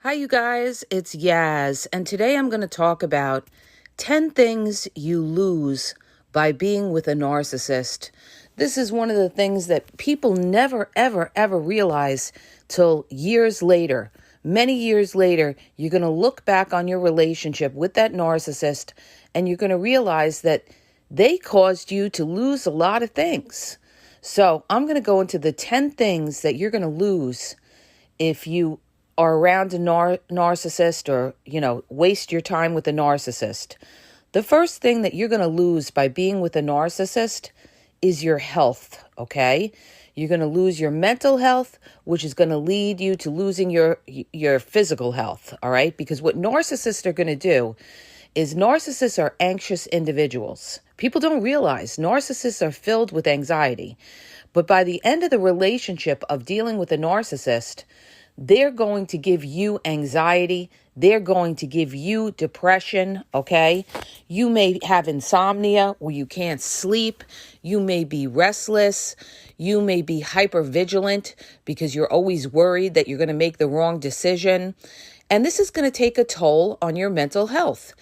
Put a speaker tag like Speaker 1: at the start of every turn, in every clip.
Speaker 1: Hi, you guys. It's Yaz, and today I'm going to talk about 10 things you lose by being with a narcissist. This is one of the things that people never, ever, ever realize till years later. Many years later, you're going to look back on your relationship with that narcissist, and you're going to realize that they caused you to lose a lot of things. So I'm going to go into the 10 things that you're going to lose if you are around a narcissist or, waste your time with a narcissist. The first thing that you're going to lose by being with a narcissist is your health, okay? You're going to lose your mental health, which is going to lead you to losing your physical health, all right? Because what narcissists are going to do is narcissists are anxious individuals. People don't realize narcissists are filled with anxiety. But by the end of the relationship of dealing with a narcissist, they're going to give you anxiety. They're going to give you depression, okay? You may have insomnia where you can't sleep. You may be restless. You may be hypervigilant because you're always worried that you're going to make the wrong decision. And this is going to take a toll on your mental health.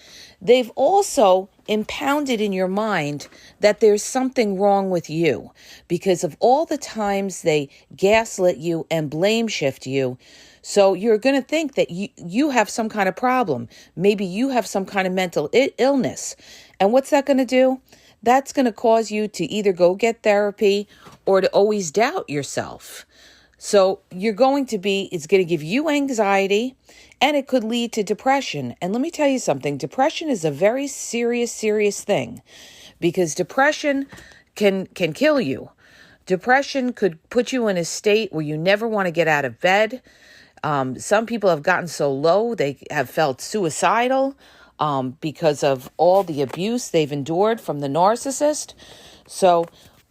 Speaker 1: They've also impounded in your mind that there's something wrong with you because of all the times they gaslit you and blame shift you. So you're going to think that you have some kind of problem. Maybe you have some kind of mental illness. And what's that going to do? That's going to cause you to either go get therapy or to always doubt yourself. So it's going to give you anxiety, and it could lead to depression. And let me tell you something, depression is a very serious thing because depression can kill you. Depression could put you in a state where you never want to get out of bed. Some people have gotten so low, they have felt suicidal because of all the abuse they've endured from the narcissist. So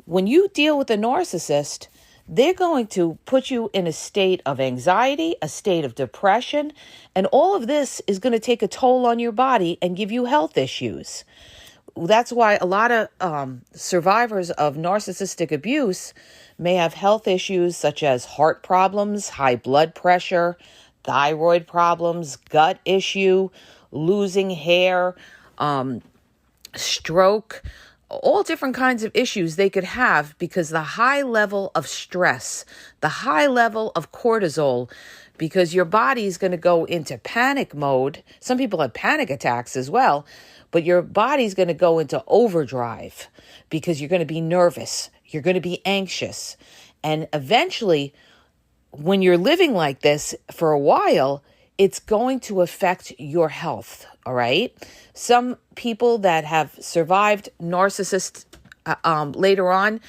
Speaker 1: when you deal with a narcissist, they're going to put you in a state of anxiety, a state of depression, and all of this is going to take a toll on your body and give you health issues. That's why a lot of survivors of narcissistic abuse may have health issues such as heart problems, high blood pressure, thyroid problems, gut issue, losing hair, stroke, all different kinds of issues they could have because the high level of stress, the high level of cortisol, because your body is going to go into panic mode. Some people have panic attacks as well, but your body's going to go into overdrive because you're going to be nervous. You're going to be anxious. And eventually, when you're living like this for a while, it's going to affect your health, all right? Some people that have survived narcissists later on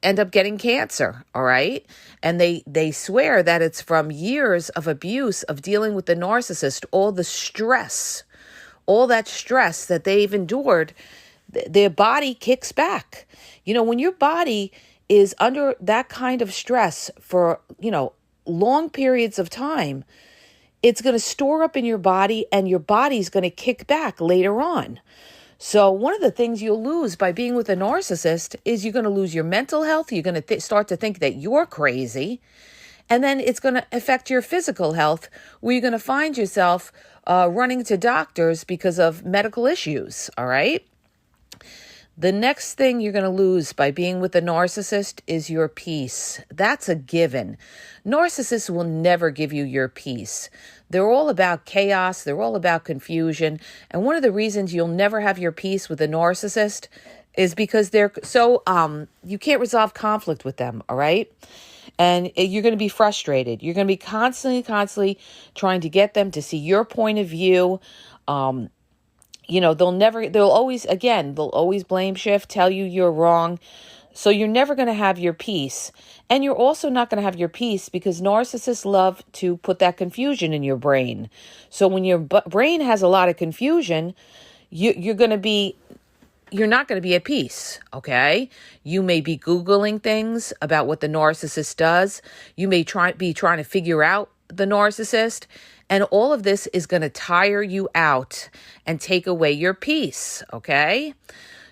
Speaker 1: end up getting cancer, all right? And they swear that it's from years of abuse of dealing with the narcissist, all the stress, all that stress that they've endured, their body kicks back. When your body is under that kind of stress for, long periods of time, it's going to store up in your body and your body's going to kick back later on. So one of the things you'll lose by being with a narcissist is you're going to lose your mental health. You're going to start to think that you're crazy. And then it's going to affect your physical health, where you're going to find yourself running to doctors because of medical issues, all right? The next thing you're going to lose by being with a narcissist is your peace. That's a given. Narcissists will never give you your peace. They're all about chaos. They're all about confusion. And one of the reasons you'll never have your peace with a narcissist is because they're so, you can't resolve conflict with them, all right? And you're going to be frustrated. You're going to be constantly trying to get them to see your point of view. They'll always blame shift, tell you you're wrong. So you're never going to have your peace. And you're also not going to have your peace because narcissists love to put that confusion in your brain. So when your brain has a lot of confusion, you're not going to be at peace, okay? You may be Googling things about what the narcissist does. You may be trying to figure out the narcissist. And all of this is going to tire you out and take away your peace, okay?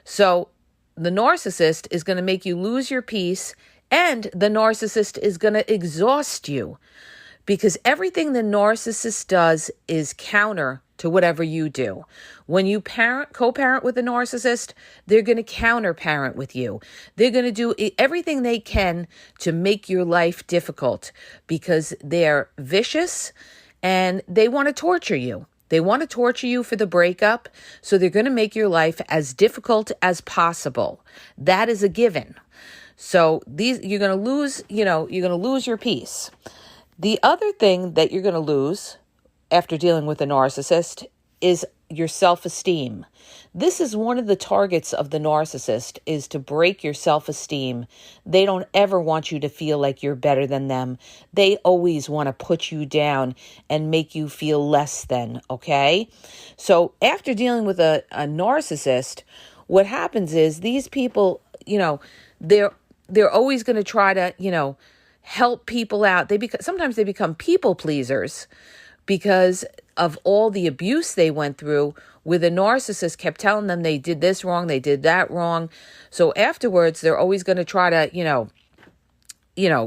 Speaker 1: So the narcissist is going to make you lose your peace, and the narcissist is going to exhaust you because everything the narcissist does is counter to whatever you do. When you co-parent with a narcissist, they're going to counter-parent with you. They're going to do everything they can to make your life difficult because they're vicious and they want to torture you. They want to torture you for the breakup, so they're going to make your life as difficult as possible. That is a given. So you're going to lose, you're going to lose your peace. The other thing that you're going to lose after dealing with a narcissist is your self-esteem. This is one of the targets of the narcissist, is to break your self-esteem. They don't ever want you to feel like you're better than them. They always want to put you down and make you feel less than, okay? So after dealing with a narcissist, what happens is these people, they're always going to try to, help people out. Sometimes they become people pleasers because of all the abuse they went through with a narcissist, kept telling them they did this wrong, they did that wrong. So afterwards, they're always going to try to,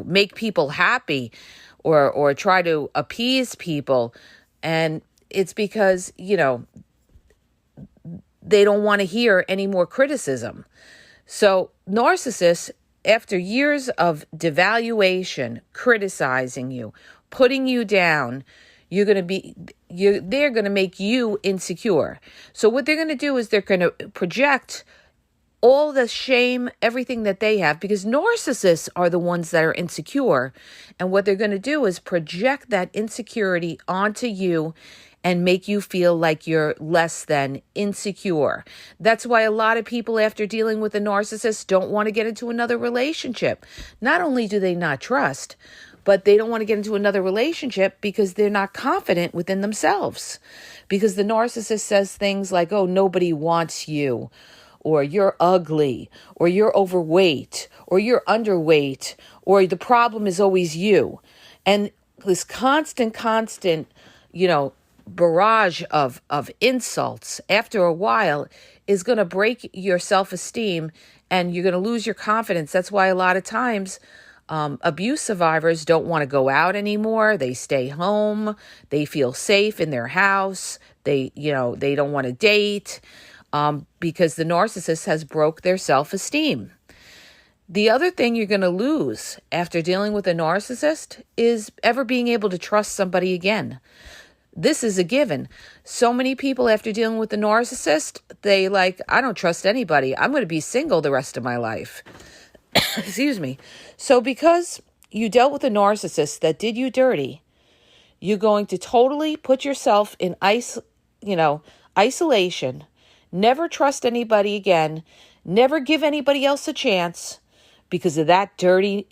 Speaker 1: make people happy or try to appease people. And it's because, they don't want to hear any more criticism. So narcissists, after years of devaluation, criticizing you, putting you down, they're going to make you insecure. So what they're going to do is they're going to project all the shame, everything that they have, because narcissists are the ones that are insecure. And what they're going to do is project that insecurity onto you and make you feel like you're less than, insecure. That's why a lot of people, after dealing with a narcissist, don't want to get into another relationship. Not only do they not trust, but they don't want to get into another relationship because they're not confident within themselves. Because the narcissist says things like, oh, nobody wants you, or you're ugly, or you're overweight, or you're underweight, or the problem is always you. And this constant, barrage of insults after a while is going to break your self-esteem and you're going to lose your confidence. That's why a lot of times abuse survivors don't want to go out anymore. They stay home. They feel safe in their house. They don't want to date because the narcissist has broke their self-esteem. The other thing you're going to lose after dealing with a narcissist is ever being able to trust somebody again. This is a given. So many people, after dealing with the narcissist, I don't trust anybody. I'm going to be single the rest of my life. Excuse me. So because you dealt with a narcissist that did you dirty, you're going to totally put yourself in isolation, never trust anybody again, never give anybody else a chance because of that dirty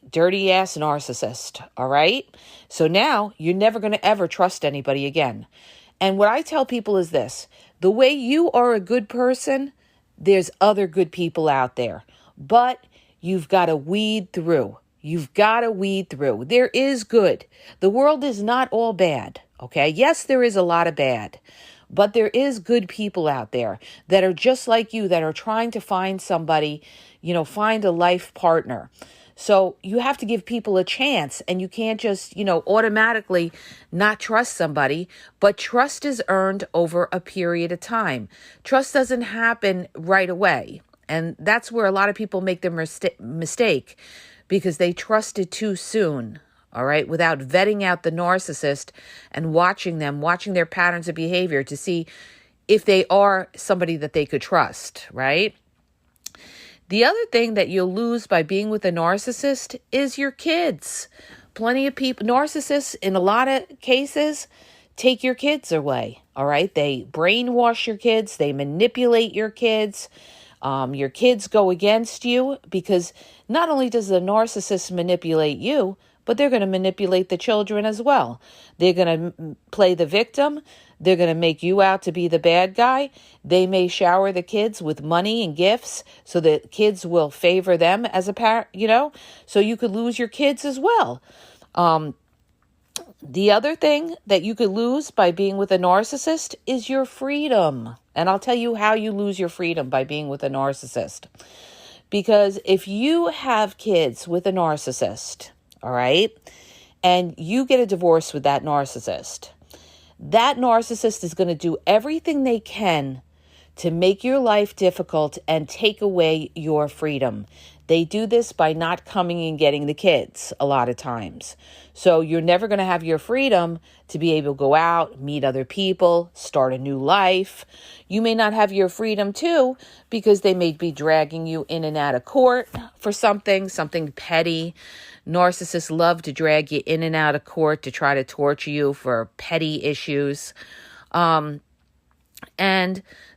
Speaker 1: ass narcissist. All right. So now you're never going to ever trust anybody again. And what I tell people is this: the way you are a good person, there's other good people out there, but you've got to weed through. There is good. The world is not all bad. Okay. Yes, there is a lot of bad, but there is good people out there that are just like you, that are trying to find somebody, find a life partner. So you have to give people a chance, and you can't just, automatically not trust somebody, but trust is earned over a period of time. Trust doesn't happen right away. And that's where a lot of people make their mistake because they trusted too soon. All right, without vetting out the narcissist and watching their patterns of behavior to see if they are somebody that they could trust, right? The other thing that you'll lose by being with a narcissist is your kids. Plenty of people, narcissists in a lot of cases, take your kids away, all right? They brainwash your kids, they manipulate your kids. Your kids go against you because not only does the narcissist manipulate you, but they're going to manipulate the children as well. They're going to play the victim. They're going to make you out to be the bad guy. They may shower the kids with money and gifts so that kids will favor them as a parent, so you could lose your kids as well. The other thing that you could lose by being with a narcissist is your freedom. And I'll tell you how you lose your freedom by being with a narcissist. Because if you have kids with a narcissist, all right, and you get a divorce with that narcissist. That narcissist is going to do everything they can to make your life difficult and take away your freedom. They do this by not coming and getting the kids a lot of times. So you're never going to have your freedom to be able to go out, meet other people, start a new life. You may not have your freedom too because they may be dragging you in and out of court for something petty. Narcissists love to drag you in and out of court to try to torture you for petty issues. And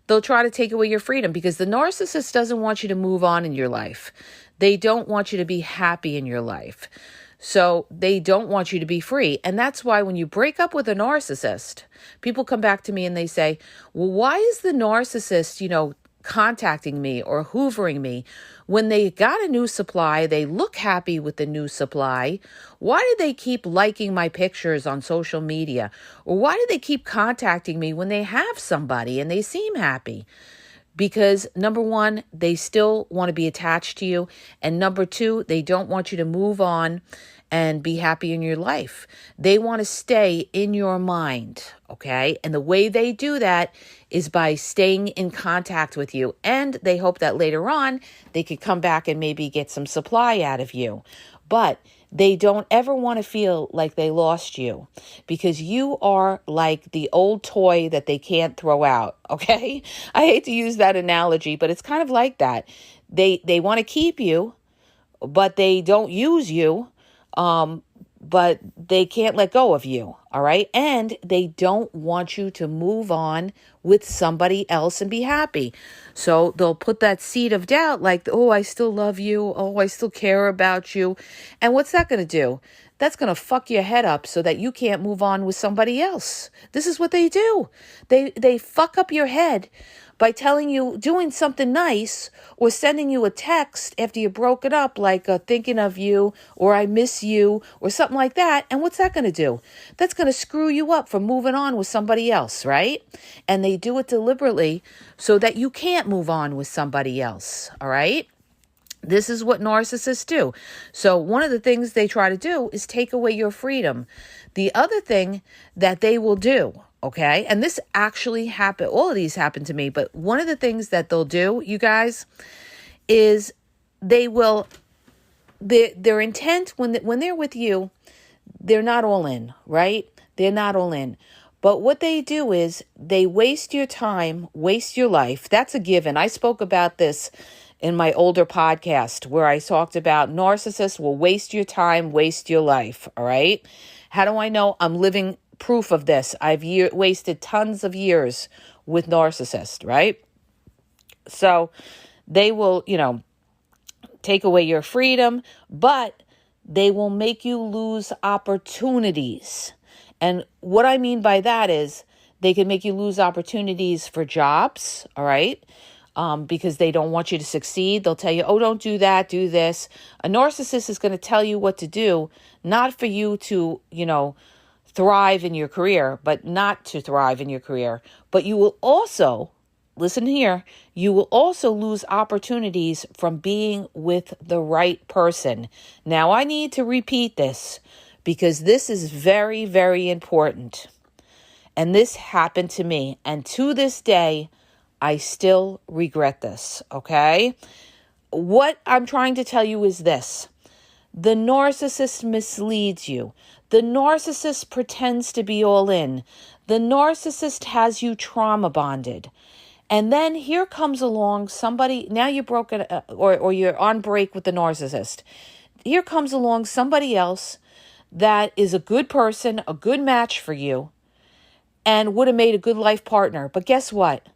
Speaker 1: they'll try to take away your freedom because the narcissist doesn't want you to move on in your life. They don't want you to be happy in your life. So they don't want you to be free. And that's why when you break up with a narcissist, people come back to me and they say, well, why is the narcissist, contacting me or hoovering me when they got a new supply? They look happy with the new supply. Why do they keep liking my pictures on social media? Or why do they keep contacting me when they have somebody and they seem happy? Because number one, they still want to be attached to you. And number two, they don't want you to move on and be happy in your life. They want to stay in your mind, okay? And the way they do that is by staying in contact with you. And they hope that later on, they could come back and maybe get some supply out of you. But they don't ever want to feel like they lost you because you are like the old toy that they can't throw out, okay? I hate to use that analogy, but it's kind of like that. They want to keep you, but they don't use you, but they can't let go of you, all right? And they don't want you to move on with somebody else and be happy. So they'll put that seed of doubt like, oh, I still love you. Oh, I still care about you. And what's that going to do? That's going to fuck your head up so that you can't move on with somebody else. This is what they do. They fuck up your head by telling you, doing something nice or sending you a text after you broke it up, like thinking of you or I miss you or something like that. And what's that going to do? That's going to screw you up from moving on with somebody else, right? And they do it deliberately so that you can't move on with somebody else, all right? This is what narcissists do. So one of the things they try to do is take away your freedom. The other thing that they will do, okay, and this actually happened, all of these happened to me, but one of the things that they'll do, you guys, is they will, their intent when they're with you, they're not all in, right? They're not all in. But what they do is they waste your time, waste your life. That's a given. I spoke about this in my older podcast where I talked about narcissists will waste your time, waste your life, all right? How do I know? I'm living proof of this. I've wasted tons of years with narcissists, right? So they will, take away your freedom, but they will make you lose opportunities. And what I mean by that is they can make you lose opportunities for jobs, all right? Because they don't want you to succeed. They'll tell you, oh, don't do that, do this. A narcissist is going to tell you what to do, not for you to, thrive in your career, but not to thrive in your career. But you will also, listen here, you will also lose opportunities from being with the right person. Now, I need to repeat this because this is very, very important. And this happened to me. And to this day, I still regret this, okay? What I'm trying to tell you is this. The narcissist misleads you. The narcissist pretends to be all in. The narcissist has you trauma bonded. And then here comes along somebody, now you're broken or you're on break with the narcissist. Here comes along somebody else that is a good person, a good match for you, and would have made a good life partner. But guess what?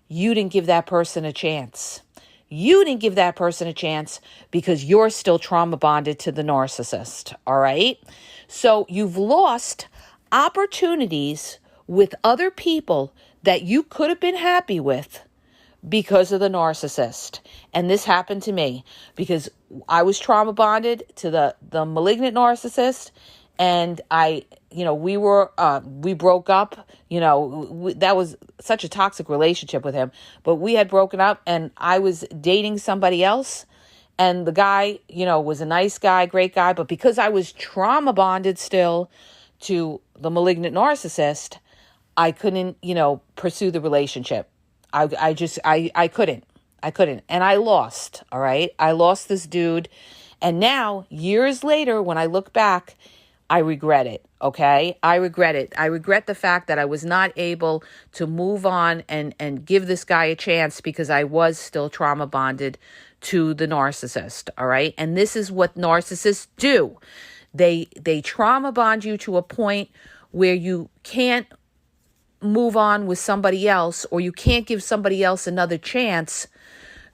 Speaker 1: You didn't give that person a chance. You didn't give that person a chance because you're still trauma bonded to the narcissist, all right? So you've lost opportunities with other people that you could have been happy with because of the narcissist. And this happened to me because I was trauma bonded to the malignant narcissist. And we broke up, that was such a toxic relationship with him, but we had broken up and I was dating somebody else And the guy, was a nice guy, great guy. But because I was trauma bonded still to the malignant narcissist, I couldn't, pursue the relationship. I couldn't. And I lost, all right? I lost this dude. And now, years later, when I look back, I regret it, okay? I regret it. I regret the fact that I was not able to move on and give this guy a chance because I was still trauma bonded to the narcissist, all right? And this is what narcissists do. They trauma bond you to a point where you can't move on with somebody else, or you can't give somebody else another chance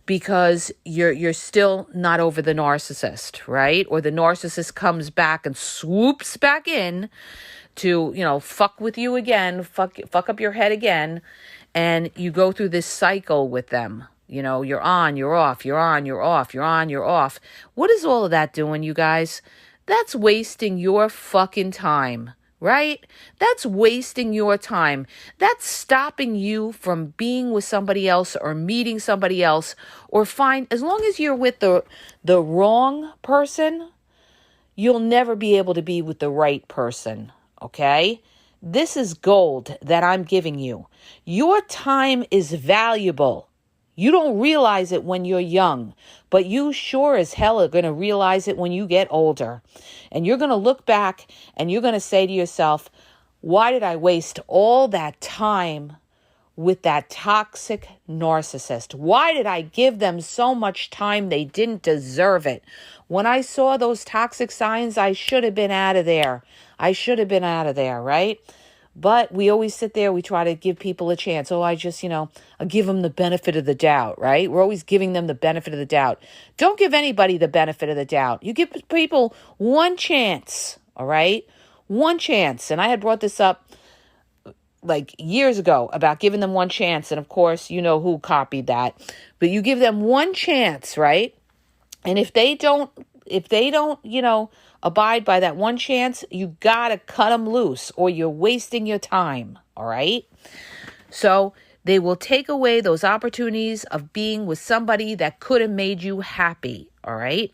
Speaker 1: because you're still not over the narcissist, right? Or the narcissist comes back and swoops back in to, fuck with you again, fuck up your head again, and you go through this cycle with them. You're on, you're off, you're on, you're off, you're on, you're off. What is all of that doing, you guys? That's wasting your fucking time, right? That's wasting your time. That's stopping you from being with somebody else or meeting somebody else, or as long as you're with the wrong person, you'll never be able to be with the right person, okay? This is gold that I'm giving you. Your time is valuable. You don't realize it when you're young, but you sure as hell are going to realize it when you get older. And you're going to look back and you're going to say to yourself, why did I waste all that time with that toxic narcissist? Why did I give them so much time? They didn't deserve it. When I saw those toxic signs, I should have been out of there. Right? But we always sit there, we try to give people a chance. Oh, I'll give them the benefit of the doubt, right? We're always giving them the benefit of the doubt. Don't give anybody the benefit of the doubt. You give people one chance, all right? One chance. And I had brought this up like years ago about giving them one chance. And of course, you know who copied that. But you give them one chance, right? And if they don't, abide by that one chance, you gotta cut them loose or you're wasting your time, all right? So they will take away those opportunities of being with somebody that could have made you happy, all right?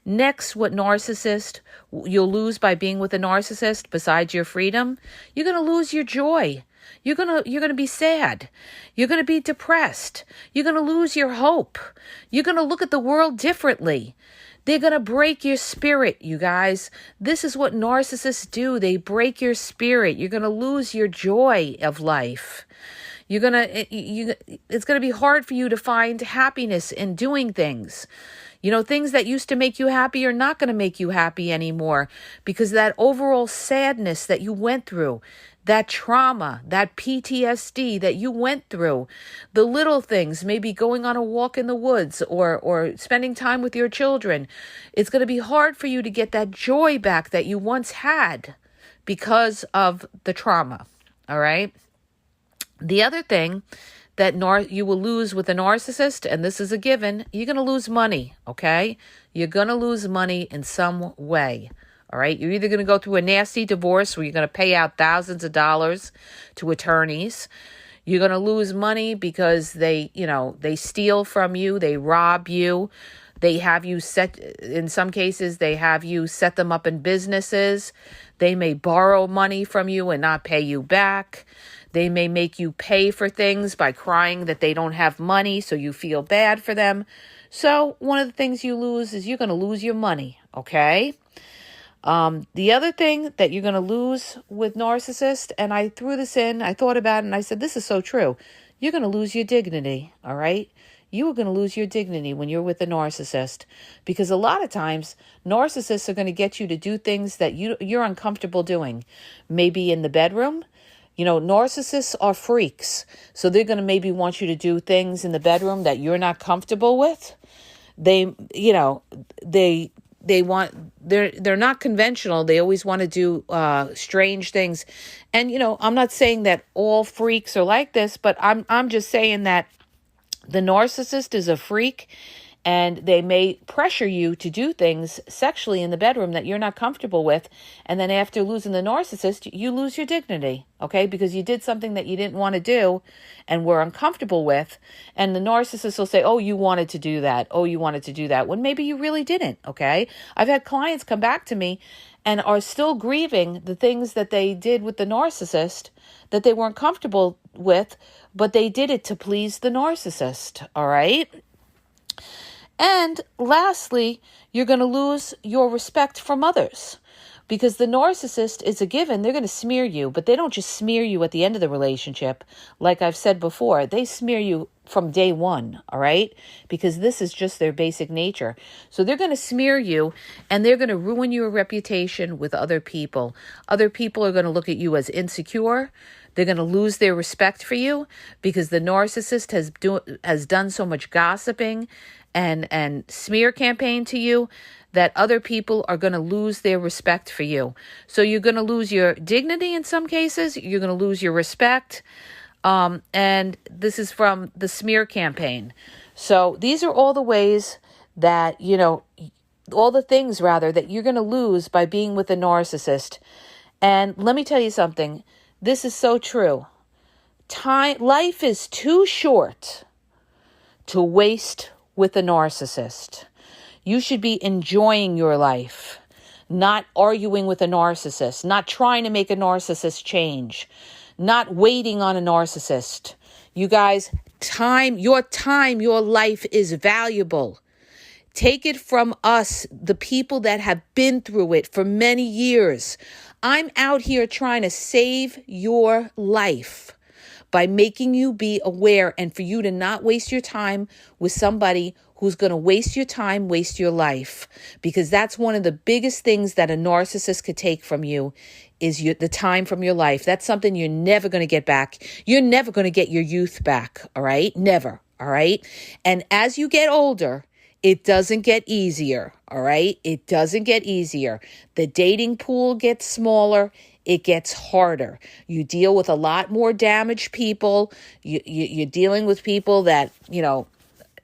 Speaker 1: Next, what narcissist you'll lose by being with a narcissist besides your freedom? You're gonna lose your joy. You're gonna be sad. You're gonna be depressed. You're gonna lose your hope. You're gonna look at the world differently. They're going to break your spirit, you guys. This is what narcissists do. They break your spirit. You're going to lose your joy of life. It's going to be hard for you to find happiness in doing things. Things that used to make you happy are not going to make you happy anymore because that overall sadness that you went through, that trauma, that PTSD that you went through, the little things, maybe going on a walk in the woods or spending time with your children, it's going to be hard for you to get that joy back that you once had because of the trauma, all right? The other thing that you will lose with a narcissist, and this is a given, you're going to lose money, okay? You're going to lose money in some way. All right, you're either going to go through a nasty divorce where you're going to pay out thousands of dollars to attorneys. You're going to lose money because they steal from you, they rob you. They have you in some cases, they have you set them up in businesses. They may borrow money from you and not pay you back. They may make you pay for things by crying that they don't have money, so you feel bad for them. So one of the things you lose is you're going to lose your money, okay? The other thing that you're going to lose with narcissist, and I threw this in, I thought about it, and I said, this is so true. You're going to lose your dignity, all right? You are going to lose your dignity when you're with a narcissist because a lot of times narcissists are going to get you to do things that you're uncomfortable doing. Maybe in the bedroom. Narcissists are freaks. So they're going to maybe want you to do things in the bedroom that you're not comfortable with. They're not conventional. They always want to do strange things. And, I'm not saying that all freaks are like this, but I'm just saying that the narcissist is a freak And they may pressure you to do things sexually in the bedroom that you're not comfortable with. And then after losing the narcissist, you lose your dignity, okay? Because you did something that you didn't want to do and were uncomfortable with. And the narcissist will say, oh, you wanted to do that. Oh, you wanted to do that. When maybe you really didn't, okay? I've had clients come back to me and are still grieving the things that they did with the narcissist that they weren't comfortable with, but they did it to please the narcissist, all right? And lastly, you're going to lose your respect from others because the narcissist is a given. They're going to smear you, but they don't just smear you at the end of the relationship. Like I've said before, they smear you from day one, all right? Because this is just their basic nature. So they're going to smear you and they're going to ruin your reputation with other people. Other people are going to look at you as insecure. They're going to lose their respect for you because the narcissist has done so much gossiping and smear campaign to you that other people are going to lose their respect for you. So you're going to lose your dignity in some cases. You're going to lose your respect. And this is from the smear campaign. So these are all the ways that, all the things rather that you're going to lose by being with a narcissist. And let me tell you something. This is so true. Life is too short to waste with a narcissist. You should be enjoying your life, not arguing with a narcissist, not trying to make a narcissist change, not waiting on a narcissist. You guys, your life is valuable. Take it from us, the people that have been through it for many years. I'm out here trying to save your life by making you be aware and for you to not waste your time with somebody who's going to waste your time, waste your life. Because that's one of the biggest things that a narcissist could take from you is the time from your life. That's something you're never going to get back. You're never going to get your youth back, all right? Never, all right? And as you get older, it doesn't get easier, all right? It doesn't get easier. The dating pool gets smaller. It gets harder. You deal with a lot more damaged people. You're dealing with people that,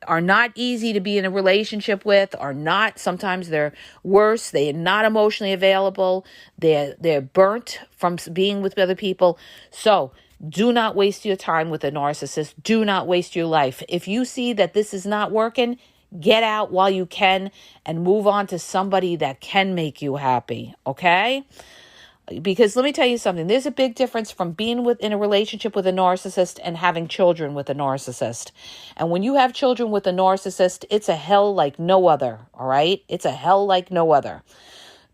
Speaker 1: are not easy to be in a relationship with, sometimes they're worse. They are not emotionally available. They're burnt from being with other people. So do not waste your time with a narcissist. Do not waste your life. If you see that this is not working, get out while you can and move on to somebody that can make you happy, okay? Because let me tell you something, there's a big difference from being in a relationship with a narcissist and having children with a narcissist. And when you have children with a narcissist, it's a hell like no other, all right? It's a hell like no other.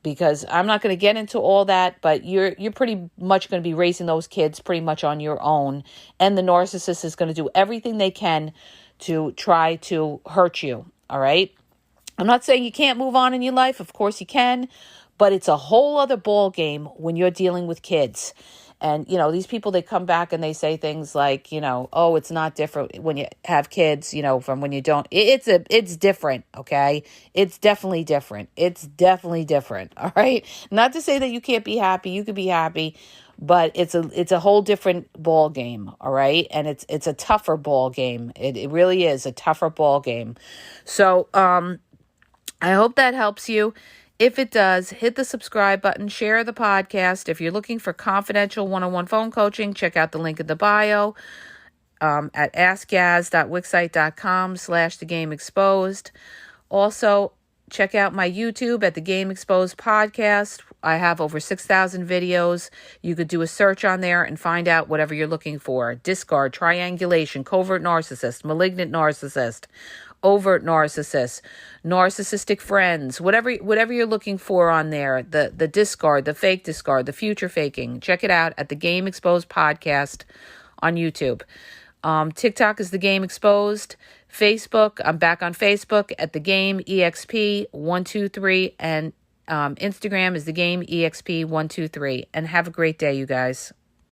Speaker 1: Because I'm not going to get into all that, but you're pretty much going to be raising those kids pretty much on your own. And the narcissist is going to do everything they can to try to hurt you, all right? I'm not saying you can't move on in your life. Of course you can. But it's a whole other ball game when you're dealing with kids. And, these people, they come back and they say things like, oh, it's not different when you have kids, from when you don't. It's different, okay? It's definitely different. It's definitely different, all right? Not to say that you can't be happy. You could be happy, but it's a whole different ball game, all right? And it's a tougher ball game. It really is a tougher ball game. So I hope that helps you. If it does, hit the subscribe button, share the podcast. If you're looking for confidential one-on-one phone coaching, check out the link in the bio at askgaz.wixsite.com/thegameexposed. Also, check out my YouTube at The Game Exposed Podcast. I have over 6,000 videos. You could do a search on there and find out whatever you're looking for. Discard, triangulation, covert narcissist, malignant narcissist, overt narcissist, narcissistic friends, whatever you're looking for on there, the discard, the fake discard, the future faking. Check it out at The Game Exposed Podcast on YouTube. TikTok is The Game Exposed. Facebook, I'm back on Facebook at The Game EXP123, and Instagram is The Game EXP123. And have a great day, you guys.